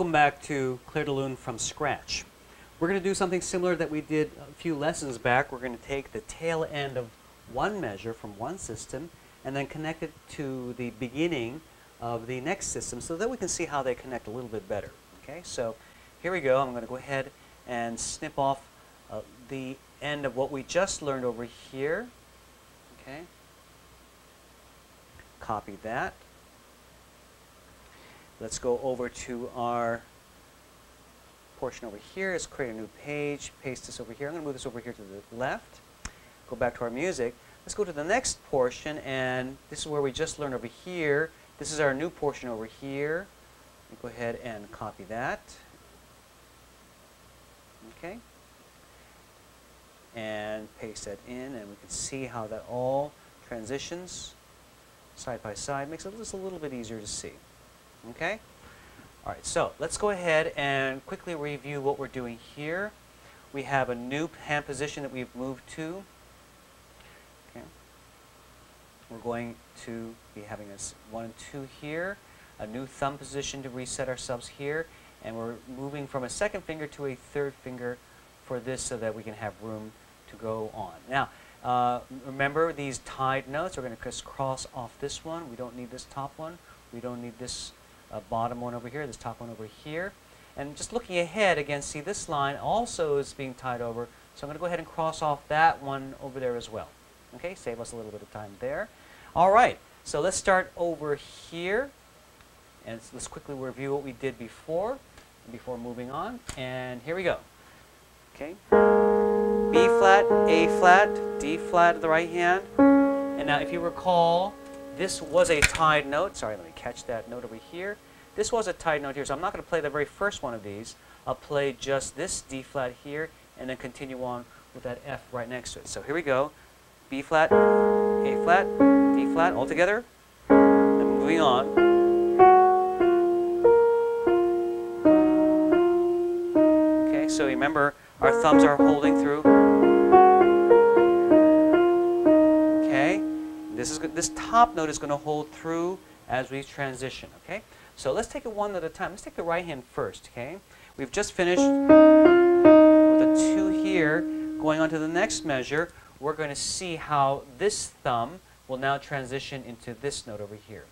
Welcome back to Clair de Lune from scratch. We're going to do something similar that we did a few lessons back. We're going to take the tail end of one measure from one system and then connect it to the beginning of the next system so that we can see how they connect a little bit better. Okay, so here we go. I'm going to go ahead and snip off the end of what we just learned over here. Okay, copy that. Let's go over to our portion over here. Let's create a new page, paste this over here. I'm going to move this over here to the left. Go back to our music. Let's go to the next portion, and this is where we just learned over here. This is our new portion over here. Go ahead and copy that. Okay. And paste that in, and we can see how that all transitions side by side. Makes it just a little bit easier to see. Okay? All right, so let's go ahead and quickly review what we're doing here. We have a new hand position that we've moved to. Okay. We're going to be having this 1 and 2 here, a new thumb position to reset ourselves here, and we're moving from a second finger to a third finger for this so that we can have room to go on. Now, remember these tied notes. We're going to just cross off this one. We don't need this top one. We don't need this bottom one over here, this top one over here. And just looking ahead, again, see this line also is being tied over. So I'm going to go ahead and cross off that one over there as well. Okay, save us a little bit of time there. All right, so let's start over here. And let's quickly review what we did before moving on. And here we go. Okay, B flat, A flat, D flat at the right hand. And now if you recall, this was a tied note. Sorry, let me catch that note over here. This was a tied note here, so I'm not going to play the very first one of these. I'll play just this D flat here and then continue on with that F right next to it. So here we go. B flat, A flat, D flat, all together. And moving on. Okay, so remember our thumbs are holding through. Okay. This top note is going to hold through as we transition, okay? So let's take it one at a time. Let's take the right hand first, okay? We've just finished with the 2 here. Going on to the next measure, we're going to see how this thumb will now transition into this note over here.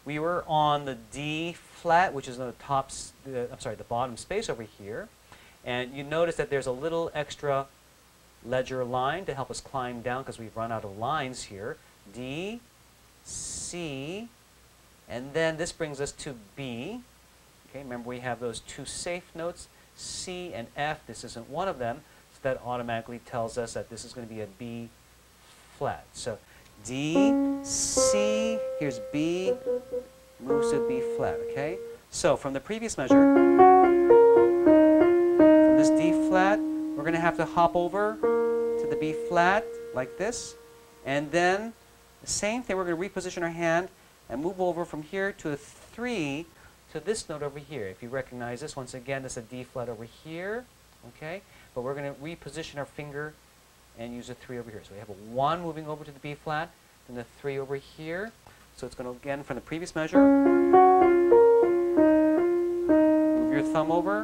We were on the D flat, which is on the bottom space over here. And you notice that there's a little extra ledger line to help us climb down because we've run out of lines here. D, C, and then this brings us to B. Okay, remember we have those 2 safe notes, C and F. This isn't one of them, so that automatically tells us that this is going to be a B flat. So D, C, here's B, moves to B flat, okay? So from the previous measure, from this D flat, we're going to have to hop over to the B flat like this, and then the same thing, we're going to reposition our hand and move over from here to a 3 to this note over here. If you recognize this, once again, this is a D flat over here, okay? But we're going to reposition our finger and use a 3 over here. So we have a 1 moving over to the B flat, then the 3 over here. So it's going to, again, from the previous measure, move your thumb over,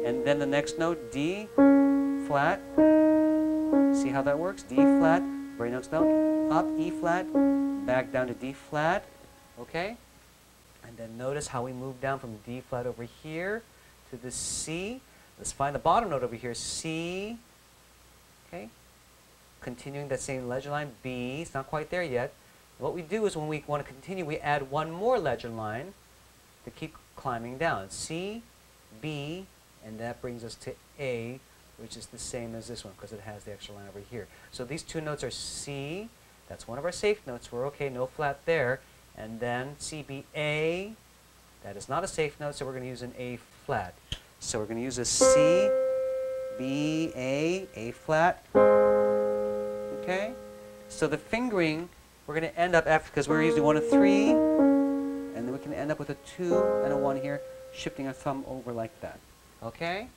and then the next note, D flat. See how that works? D flat, very next note. Up, E flat, back down to D flat, okay? And then notice how we move down from D flat over here to the C. Let's find the bottom note over here, C, okay? Continuing that same ledger line, B, it's not quite there yet. What we do is when we want to continue, we add one more ledger line to keep climbing down. C, B, and that brings us to A, which is the same as this one because it has the extra line over here. So these 2 notes are C, that's one of our safe notes. We're okay, no flat there. And then C, B, A. That is not a safe note, so we're going to use an A flat. So we're going to use a C, B, A flat. Okay? So the fingering, we're going to end up after, because we're using 1 and 3, and then we can end up with a 2 and a 1 here, shifting our thumb over like that. Okay?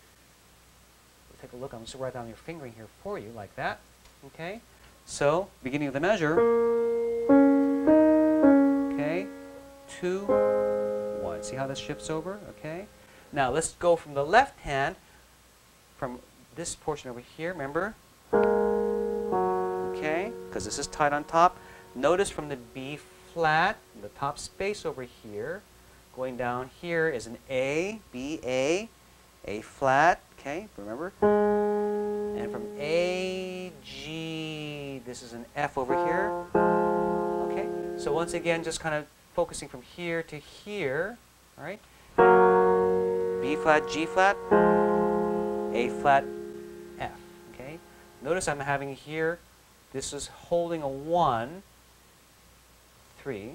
Take a look. I'm just going to write down your fingering here for you, like that. Okay? So, beginning of the measure, okay, 2, 1. See how this shifts over? Okay. Now let's go from the left hand, from this portion over here, remember? Okay, because this is tight on top. Notice from the B flat, the top space over here, going down here is an A, B, A flat, okay, remember? And from A, G, this is an F over here. Okay, so once again, just kind of focusing from here to here, all right? B flat, G flat, A flat, F, okay? Notice I'm having here, this is holding a 1, 3,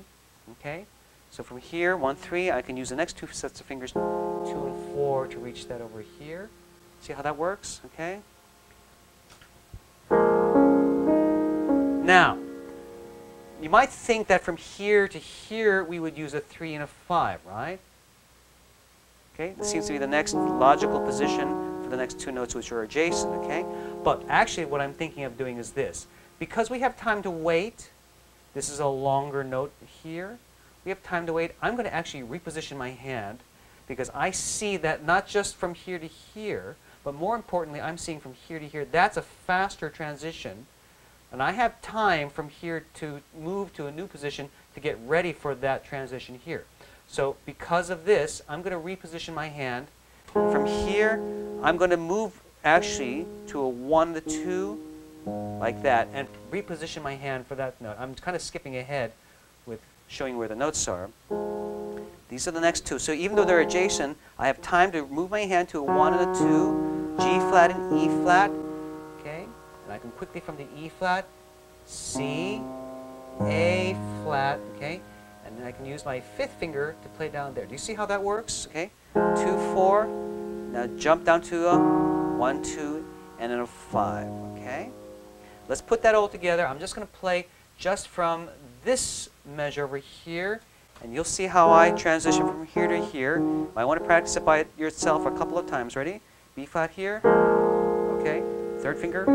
okay? So from here, 1, 3, I can use the next two sets of fingers, 2 and 4, to reach that over here. See how that works, okay? Now, you might think that from here to here, we would use a 3 and a 5, right? Okay, this seems to be the next logical position for the next two notes which are adjacent, okay? But actually what I'm thinking of doing is this. Because we have time to wait, this is a longer note here, we have time to wait, I'm going to actually reposition my hand because I see that not just from here to here, but more importantly, I'm seeing from here to here. That's a faster transition. And I have time from here to move to a new position to get ready for that transition here. So because of this, I'm going to reposition my hand. From here, I'm going to move actually to a 1 to 2, like that, and reposition my hand for that note. I'm kind of skipping ahead with showing where the notes are. These are the next two. So even though they're adjacent, I have time to move my hand to a 1 and a 2, G flat and E flat. Okay? And I can quickly from the E flat, C, A flat, okay? And then I can use my 5th finger to play down there. Do you see how that works? Okay? 2, 4. Now jump down to a 1, 2, and then a 5. Okay? Let's put that all together. I'm just going to play just from this measure over here, and you'll see how I transition from here to here. I want to practice it by yourself a couple of times. Ready? B flat here. Okay. 3rd finger.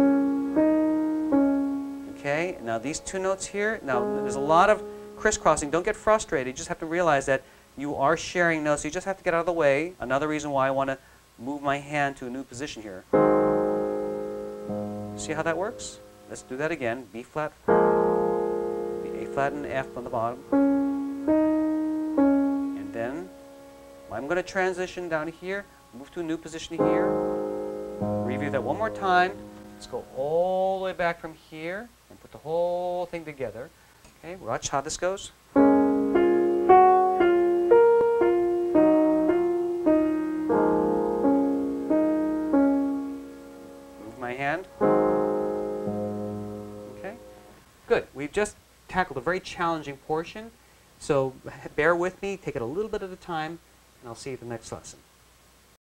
Okay. Now these two notes here. Now there's a lot of crisscrossing. Don't get frustrated. You just have to realize that you are sharing notes. You just have to get out of the way. Another reason why I want to move my hand to a new position here. See how that works? Let's do that again. B flat, A flat and F on the bottom. And then I'm going to transition down here, move to a new position here. Review that one more time. Let's go all the way back from here and put the whole thing together. Okay, watch how this goes. Move my hand. Okay, good. We've just tackled a very challenging portion, so bear with me, take it a little bit at a time, and I'll see you at the next lesson.